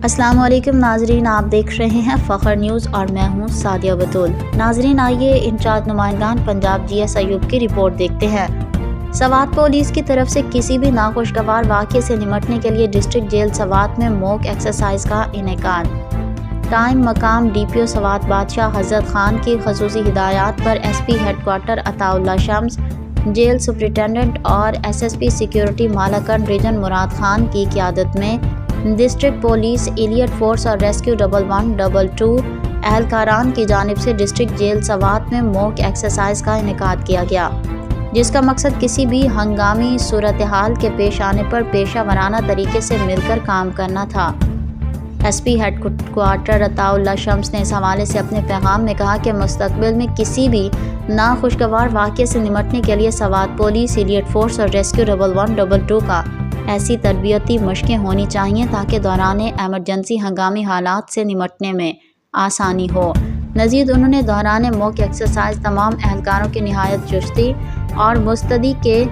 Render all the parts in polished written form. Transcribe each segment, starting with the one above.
अस्सलाम वालेकुम नाजरीन, आप देख रहे हैं फ़ख्र न्यूज़ और मैं हूं सादिया बतूल। नाजरीन, आइए इंचार्ज नुमाइंदान पंजाब GS अयूब की रिपोर्ट देखते हैं। सवात पुलिस की तरफ से किसी भी नाखुशगवार वाक़े से निपटने के लिए डिस्ट्रिक्ट जेल सवात में मॉक एक्सरसाइज का इनेकाद। टाइम मकाम DPO सवात बादशाह हज़रत खान की खसूसी हिदायत पर SP headquarter Ataullah Shams, jail superintendent और SSP security Malakand region Murad Khan की क़ियादत में डिस्ट्रिक्ट पुलिस, एलियट फोर्स और रेस्क्यू 1122 एहलकारान की जानिब से डिस्ट्रिक्ट जेल सवात में मॉक एक्सरसाइज का इनेकाद किया गया, जिसका मकसद किसी भी हंगामी सूरत हाल के पेश आने पर पेशा वराना तरीके से मिलकर काम करना था। SP हेडक्वार्टर अताउल्लाह शम्स ने इस हवाले से अपने पैगाम में कहा कि मुस्तकबिल में किसी भी नाखुशगवार वाक़े से निपटने के लिए सवात पुलिस, एलियट फोर्स और रेस्क्यू 1122 का ऐसी तरबियती मशक़ें होनी चाहिए ताकि दौरान एमरजेंसी हंगामी हालात से निपटने में आसानी हो। मज़ीद उन्होंने दौरान मॉक एक्सरसाइज तमाम एहलकारों की निहायत चुस्ती और मुस्तैदी के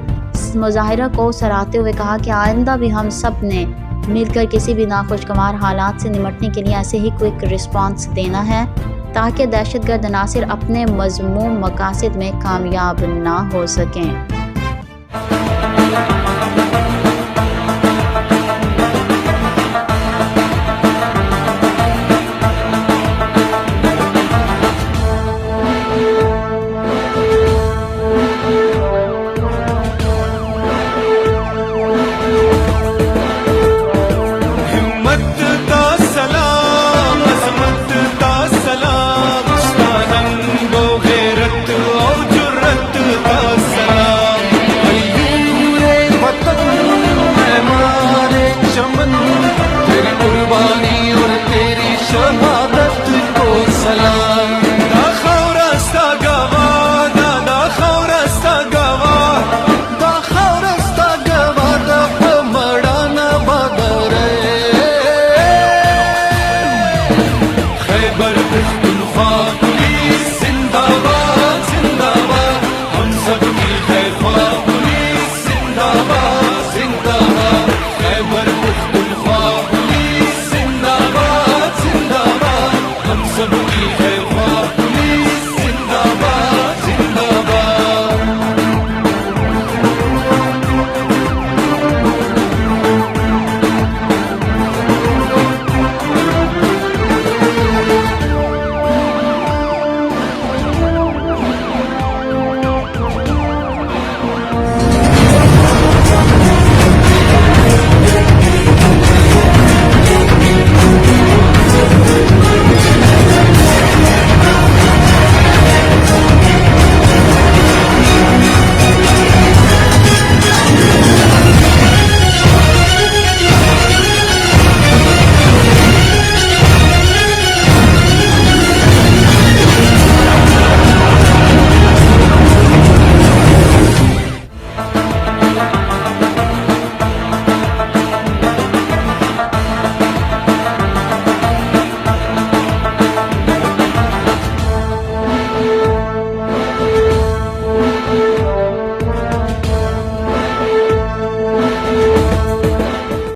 मुजाहिरा को सराहते हुए कहा कि आइंदा भी हम सब ने मिलकर किसी भी नाखुशगवार हालात से निपटने के लिए ऐसे ही क्विक रिस्पांस देना है ताकि दहशतगर्द अनासिर अपने मज़मूम मकासद में कामयाब ना हो सकें।